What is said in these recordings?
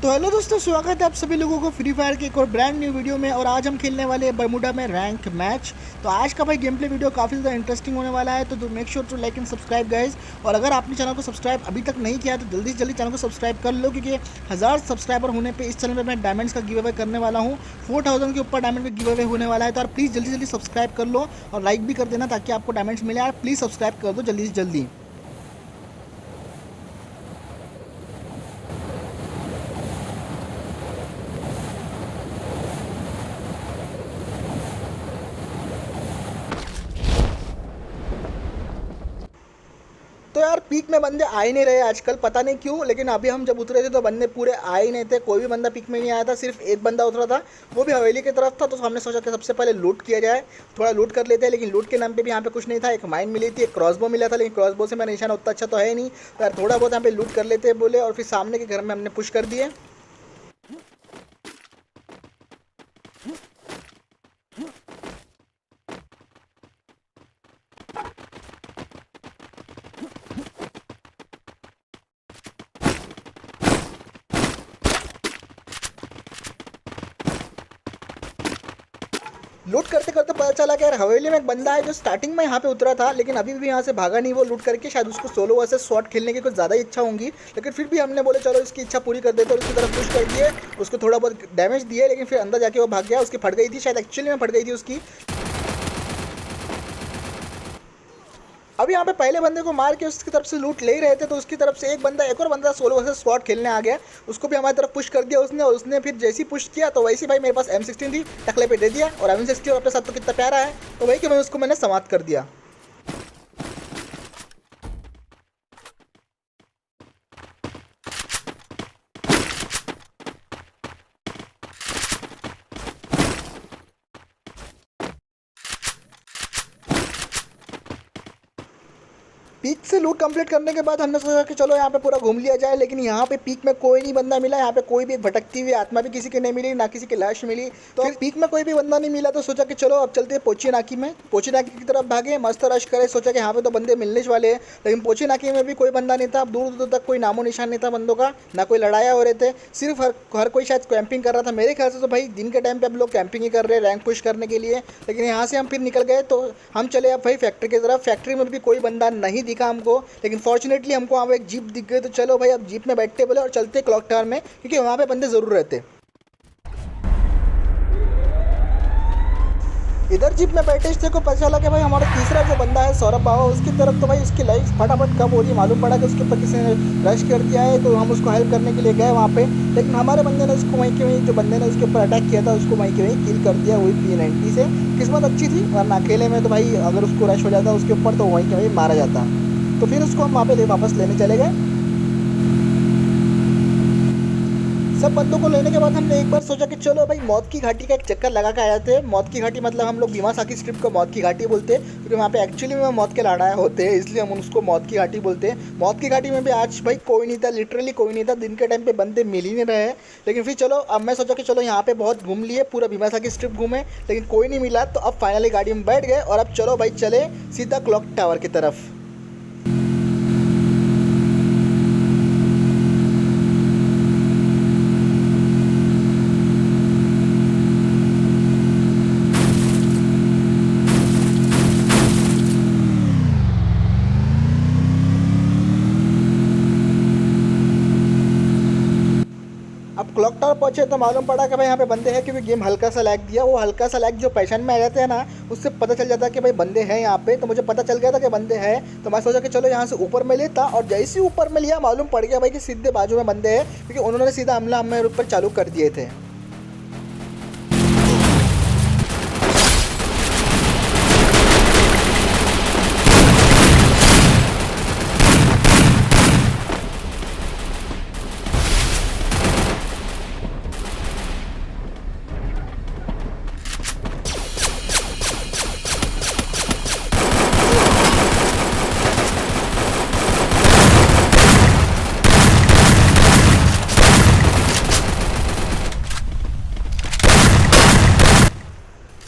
तो हेलो दोस्तों, स्वागत है आप सभी लोगों को फ्री फायर के एक और ब्रांड न्यू वीडियो में। और आज हम खेलने वाले हैं बरमूडा में रैंक मैच। तो आज का भाई गेम प्ले वीडियो काफ़ी ज़्यादा इंटरेस्टिंग होने वाला है। तो make sure to like and subscribe guys. और अगर आपने चैनल को सब्सक्राइब अभी तक नहीं किया तो जल्दी से जल्दी चैनल को सब्सक्राइब कर लो, क्योंकि 1000 सब्सक्राइबर होने पर इस चैनल पर मैं डायमंड्स का गिव अवे करने वाला हूँ। 4000 के ऊपर डायमंड का गिव अवे होने वाला है। तो आप प्लीज़ जल्दी जल्दी सब्सक्राइब कर लो और लाइक भी कर देना ताकि आपको डायमंड्स मिले। यार प्लीज़ सब्सक्राइब कर दो जल्दी से जल्दी। तो यार पीक में बंदे आ ही नहीं रहे आजकल, पता नहीं क्यों। लेकिन अभी हम जब उतरे थे तो बंदे पूरे आ ही नहीं थे, कोई भी बंदा पीक में नहीं आया था। सिर्फ एक बंदा उतरा था, वो भी हवेली की तरफ था। तो हमने सोचा कि सबसे पहले लूट किया जाए, थोड़ा लूट कर लेते हैं। लेकिन लूट के नाम पे भी यहाँ पे कुछ नहीं था। एक माइन मिली थी, एक क्रॉसबो मिला था, लेकिन क्रॉसबो से मेरा निशान उतना अच्छा तो है नहीं। तो यार थोड़ा बहुत यहाँ पे लूट कर लेते हैं बोले, और फिर सामने के घर में हमने पुश कर दिए। लूट करते करते पता चला कि यार हवेली में एक बंदा है जो स्टार्टिंग में यहाँ पे उतरा था, लेकिन अभी भी यहाँ से भागा नहीं वो लूट करके। शायद उसको सोलो वर्सेस शॉट खेलने की कुछ ज़्यादा ही इच्छा होंगी। लेकिन फिर भी हमने बोले चलो इसकी इच्छा पूरी कर देते और उसकी तरफ पुश कर दिए, उसको थोड़ा बहुत डैमेज दिए। लेकिन फिर अंदर जाके वो भाग गया, उसकी फट गई थी, शायद एक्चुअली में फट गई थी उसकी। अब यहाँ पे पहले बंदे को मार के उसकी तरफ से लूट ले ही रहे थे, तो उसकी तरफ से एक और बंदा सोलो वर्सेस स्क्वाड खेलने आ गया। उसको भी हमारी तरफ पुश कर दिया उसने, और उसने फिर जैसे ही पुश किया तो वैसे भाई मेरे पास M16 थी, टकले पे दे दिया। और M16 अपने साथ तो कितना प्यारा है, तो वही कि मैं उसको मैंने समाप्त कर दिया। पीक से लूट कंप्लीट करने के बाद हमने सोचा कि चलो यहाँ पे पूरा घूम लिया जाए। लेकिन यहाँ पे पीक में कोई नहीं बंदा मिला। यहाँ पे कोई भी एक भटकती हुई आत्मा भी किसी की नहीं मिली, ना किसी की लाश मिली। तो फिर पीक में कोई भी बंदा नहीं मिला, तो सोचा कि चलो अब चलते हैं पोची नाकी में। पोची नाकी की तरफ भागे, मस्त रश करे। सोचा कि यहाँ पे तो बंदे मिलने वाले हैं, लेकिन पोची नाकी में भी कोई बंदा नहीं था। अब दूर दूर तक कोई नामो निशान नहीं था बंदों का, ना कोई लड़ाया हो रहे थे। सिर्फ हर कोई शायद कैंपिंग कर रहा था। मेरे ख्याल से तो भाई दिन के टाइम पे अब लोग कैंपिंग ही कर रहे हैं रैंक पुश करने के लिए। लेकिन यहाँ से हम फिर निकल गए, तो हम चले अब भाई फैक्ट्री की तरफ। फैक्ट्री में भी कोई बंदा नहीं दिखा हमको, लेकिन फॉर्चुनेटली हमको वहाँ पे एक जीप दिख गई। तो चलो भाई अब जीप में बैठते बोले और चलते क्लॉक टावर में, क्योंकि वहाँ पे बंदे ज़रूर रहते। इधर जीप में बैठे थे को पता चला कि भाई हमारा तीसरा जो बंदा है सौरभ बाबा, उसकी तरफ तो भाई उसकी लाइफ फटाफट कब हो रही है मालूम पड़ा कि उसके ऊपर किसी ने रश कर दिया है। तो हम उसको हेल्प करने के लिए गए वहाँ पे, लेकिन हमारे बंदे ने उसको वहीं के वहीं, जो बंदे ने उसके ऊपर अटैक किया था उसको वहीं के वहीं किल कर दिया, वही P90 से। किस्मत अच्छी थी, वरना अकेले में तो भाई अगर उसको रश हो जाता उसके ऊपर तो वहीं के वहीं मारा जाता। तो फिर उसको हम वहाँ पे वापस लेने चले गए। सब बंदों को लेने के बाद हमने एक बार सोचा कि चलो भाई मौत की घाटी का एक चक्कर लगा के आ जाते हैं। मौत की घाटी मतलब हम लोग भीमा साकी स्ट्रिप को मौत की घाटी बोलते हैं, क्योंकि वहाँ पे एक्चुअली में मौत के लड़ाई होते हैं, इसलिए हम उसको मौत की घाटी बोलते हैं। मौत की घाटी में भी आज भाई कोई नहीं था, लिटरली कोई नहीं था। दिन के टाइम पे बंदे मिल ही नहीं रहे हैं। लेकिन फिर चलो अब मैं सोचा कि चलो यहाँ पे बहुत घूम लिए, पूरा भीमा साकी स्ट्रिप घूमे, लेकिन कोई नहीं मिला। तो अब फाइनली गाड़ी में बैठ गए और अब चलो भाई चले सीधा क्लॉक टावर की तरफ। अब क्लॉक टावर पहुंचे तो मालूम पड़ा कि भाई यहाँ पे बंदे हैं, क्योंकि गेम हल्का सा लैग दिया। वो हल्का सा लैग जो पहचान में आ जाते हैं ना, उससे पता चल जाता है कि भाई बंदे हैं यहाँ पे। तो मुझे पता चल गया था कि बंदे हैं, तो मैं सोचा कि चलो यहाँ से ऊपर में लेता। और जैसे ही ऊपर में लिया मालूम पड़ गया भाई कि सीधे बाजू में बंदे हैं, क्योंकि उन्होंने सीधा हमला हमारे ऊपर चालू कर दिए थे।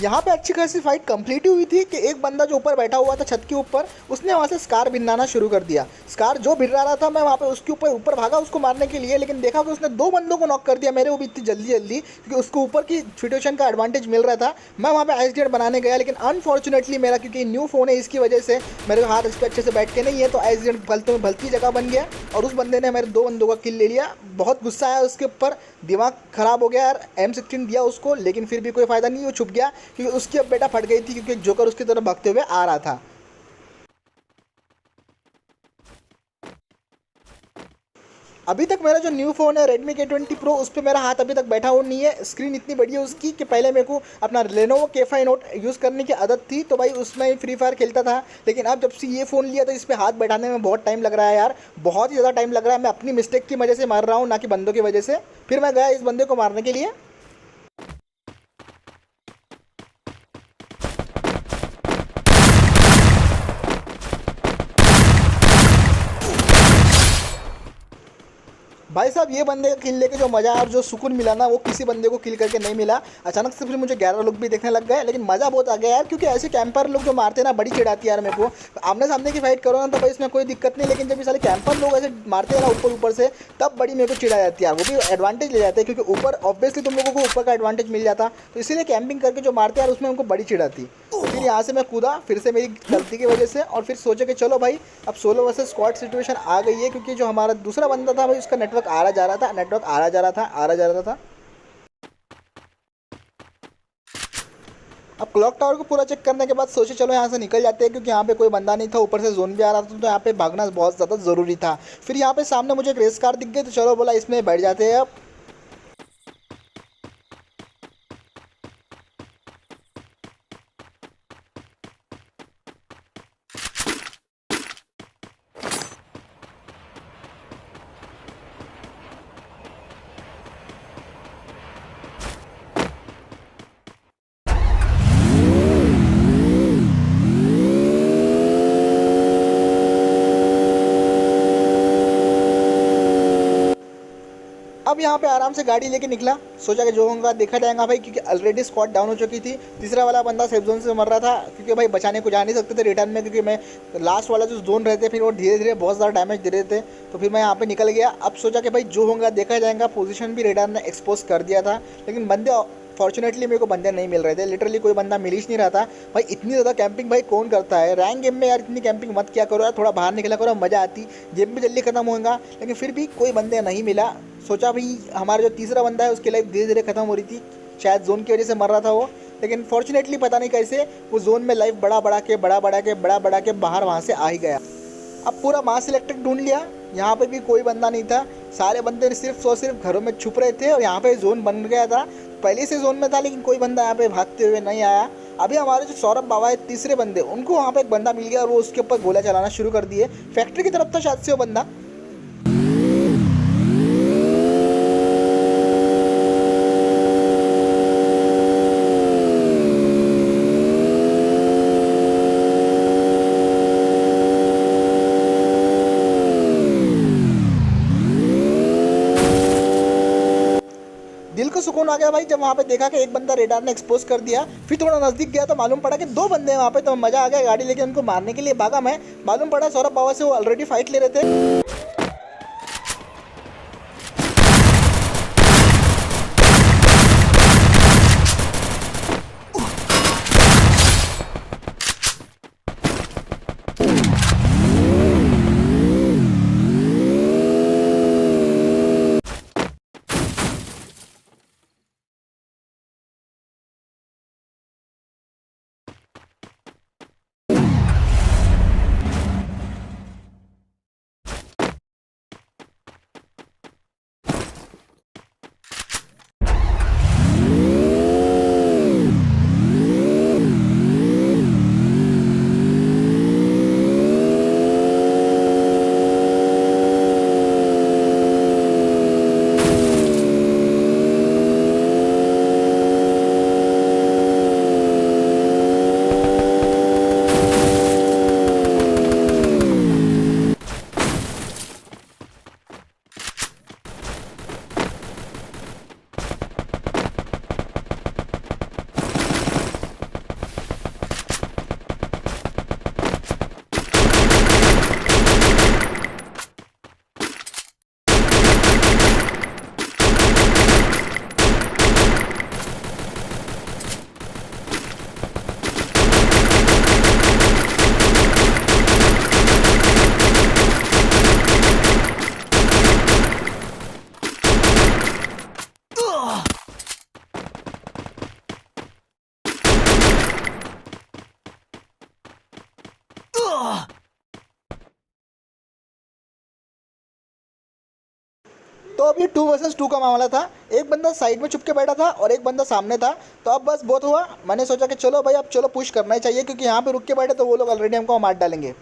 यहाँ पे अच्छी खासी फाइट कंप्लीट हुई थी कि एक बंदा जो ऊपर बैठा हुआ था छत के ऊपर, उसने वहाँ से स्कार भिन्नाना शुरू कर दिया। स्कार जो भिड़ रहा था, मैं वहाँ पे उसके ऊपर ऊपर भागा उसको मारने के लिए, लेकिन देखा कि उसने 2 बंदों को नॉक कर दिया मेरे, वो भी इतनी जल्दी जल्दी, क्योंकि उसको ऊपर की सिचुएशन का एडवांटेज मिल रहा था। मैं वहाँ पे एक्सीडेंट बनाने गया, लेकिन अनफॉर्चुनेटली मेरा, क्योंकि न्यू फ़ोन है इसकी वजह से मेरे हाथ इस पर अच्छे से बैठ के नहीं है, तो एक्सीडेंट भलते में भलती जगह बन गया और उस बंदे ने मेरे 2 बंदों का किल ले लिया। बहुत गुस्सा आया उसके ऊपर, दिमाग ख़राब हो गया यार। M16 दिया उसको, लेकिन फिर भी कोई फ़ायदा नहीं, वो छुप गया क्योंकि उसकी अब बेटा फट गई थी, क्योंकि जोकर उसकी तरफ भागते हुए आ रहा था। अभी तक मेरा जो न्यू फ़ोन है Redmi K20 Pro, उस पर मेरा हाथ अभी तक बैठा हुआ नहीं है। स्क्रीन इतनी बड़ी है उसकी कि पहले मेरे को अपना Lenovo K5 Note यूज़ करने की आदत थी, तो भाई उसमें फ्री फायर खेलता था। लेकिन अब जब से ये फ़ोन लिया तो इस पर हाथ बैठाने में बहुत टाइम लग रहा है यार, बहुत ही ज़्यादा टाइम लग रहा है। मैं अपनी मिस्टेक की वजह से मार रहा हूँ, ना कि बंदों की वजह से। फिर मैं गया इस बंदे को मारने के लिए। भाई साहब, ये बंदे का किल लेके जो मज़ा और जो सुकून मिला ना, वो किसी बंदे को किल करके नहीं मिला। अचानक से फिर मुझे 11 लोग भी देखने लग गए, लेकिन मज़ा बहुत आ गया यार, क्योंकि ऐसे कैंपर लोग जो मारते हैं ना, बड़ी चिढ़ाती है यार मेरे को। आमने सामने की फाइट करो ना तो भाई इसमें कोई दिक्कत नहीं, लेकिन जब ये साले कैंपर लोग ऐसे मारते हैं ना ऊपर ऊपर से, तब बड़ी मेरे को चिढ़ा जाती है यार। वो भी एडवांटेज ले जाते हैं, क्योंकि ऊपर ऑब्वियसली तुम लोगों को ऊपर का एडवांटेज मिल जाता, तो इसीलिए कैंपिंग करके जो मारते हैं यार, उसमें उनको बड़ी चिढ़ाती। फिर यहाँ से मैं कूदा फिर से मेरी गलती की वजह से, और फिर सोचा कि चलो भाई अब सोलो वर्सेस स्क्वाड सिचुएशन आ गई है, क्योंकि जो हमारा दूसरा बंदा था भाई, उसका नेटवर्क आ रहा जा रहा था, नेटवर्क आ रहा जा रहा था, आ रहा जा रहा था। अब क्लॉक टावर को पूरा चेक करने के बाद सोचे चलो यहाँ से निकल जाते हैं, क्योंकि यहाँ पे कोई बंदा नहीं था, ऊपर से जोन भी आ रहा था, तो यहाँ पे भागना बहुत ज़्यादा ज़रूरी था। फिर यहाँ पे सामने मुझे एक रेस कार दिख गई, तो चलो बोला इसमें बैठ जाते हैं अब। अब यहाँ पे आराम से गाड़ी लेके निकला, सोचा कि जो होगा देखा जाएगा भाई, क्योंकि ऑलरेडी स्क्वाड डाउन हो चुकी थी। तीसरा वाला बंदा सेफ जोन से मर रहा था, क्योंकि भाई बचाने को जा नहीं सकते थे रिटर्न में, क्योंकि मैं लास्ट वाला जो जोन रहते फिर वो धीरे धीरे बहुत ज़्यादा डैमेज दे रहे थे। तो फिर मैं यहाँ पे निकल गया। अब सोचा कि भाई जो होगा देखा जाएगा। पोजीशन भी रेडार ने एक्सपोज कर दिया था, लेकिन बंदे फॉर्चुनेटली मेरे को बंदे नहीं मिल रहे थे। लिटरली कोई बंदा मिल ही नहीं रहा था भाई। इतनी ज़्यादा कैंपिंग भाई कौन करता है रैंक गेम में यार? इतनी कैंपिंग मत क्या करो यार, थोड़ा बाहर निकला करो, मज़ा आती। गेम भी जल्दी खत्म होगा, लेकिन फिर भी कोई बंदे नहीं मिला। सोचा भाई हमारा जो तीसरा बंदा है उसकी लाइफ धीरे धीरे खत्म हो रही थी, शायद जोन की वजह से मर रहा था वो। लेकिन फॉर्चुनेटली पता नहीं कैसे वो जोन में लाइफ बड़ा के बाहर वहाँ से आ ही गया। अब पूरा मास इलेक्ट्रिक ढूंढ लिया, यहाँ पे भी कोई बंदा नहीं था। सारे बंदे सिर्फ और सिर्फ घरों में छुप रहे थे, और यहाँ पे जोन बन गया था, पहले से जोन में था, लेकिन कोई बंदा यहाँ पे भागते हुए नहीं आया। अभी हमारे जो सौरभ बाबा है तीसरे बंदे, उनको वहाँ पे एक बंदा मिल गया और वो उसके ऊपर गोला चलाना शुरू कर दिए। फैक्ट्री की तरफ था शायद से वो बंदा। दिल को सुकून आ गया भाई जब वहाँ पे देखा कि एक बंदा रेडार ने एक्सपोज कर दिया। फिर थोड़ा नज़दीक गया तो मालूम पड़ा कि 2 बंदे हैं वहाँ पे, तो मज़ा आ गया। गाड़ी लेके उनको मारने के लिए भागा मैं। मालूम पड़ा सौरभ बाबा से वो ऑलरेडी फाइट ले रहे थे। तो अभी 2 वर्सेस 2 का मामला था। एक बंदा साइड में छुप के बैठा था और एक बंदा सामने था। तो अब बस बहुत हुआ, मैंने सोचा कि चलो भाई अब चलो पुश करना ही चाहिए, क्योंकि यहाँ पे रुक के बैठे तो वो लोग ऑलरेडी हमको मार डालेंगे।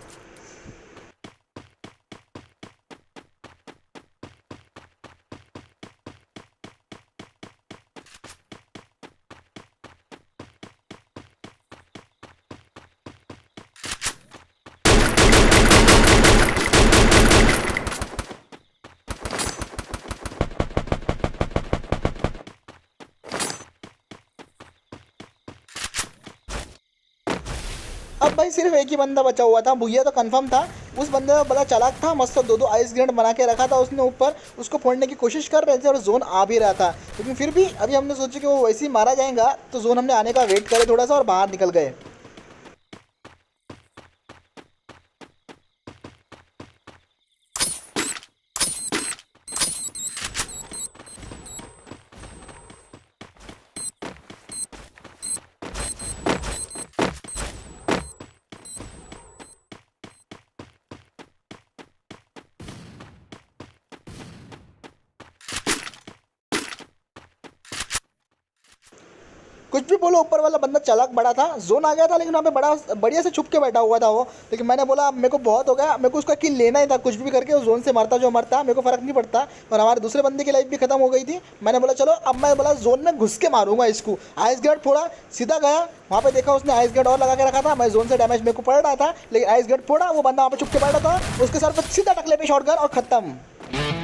अब भाई सिर्फ एक ही बंदा बचा हुआ था, भूया तो कंफर्म था। उस बंदे का बड़ा चालाक था, मस्त दो दो आइस ग्रेनेड बना के रखा था उसने ऊपर, उसको फोड़ने की कोशिश कर रहे थे और जोन आ भी रहा था। लेकिन फिर भी अभी हमने सोचा कि वो वैसे ही मारा जाएगा, तो जोन हमने आने का वेट करे थोड़ा सा और बाहर निकल गए। कुछ भी बोलो, ऊपर वाला बंदा चालाक बड़ा था, जोन आ गया था, लेकिन वहाँ पे बड़ा बढ़िया से छुप के बैठा हुआ था वो। लेकिन मैंने बोला मेरे को बहुत हो गया, मेरे को उसका किल लेना ही था, कुछ भी करके उस जोन से मरता जो मरता, मेरे को फर्क नहीं पड़ता। और हमारे दूसरे बंदे की लाइफ भी खत्म हो गई थी। मैंने बोला चलो अब मैं बोला जोन में घुस के मारूंगा इसको। आइस गार्ड फोड़ा, सीधा गया वहाँ पे, देखा उसने आइस गार्ड और लगा के रखा था। मैं जोन से डैमेज मेरे को पड़ रहा था, लेकिन आइस गार्ड फोड़ा, वो बंदा वहाँ पे छुप के बैठा था, उसके सर पर सीधा टकले पे शॉट गन और खत्म।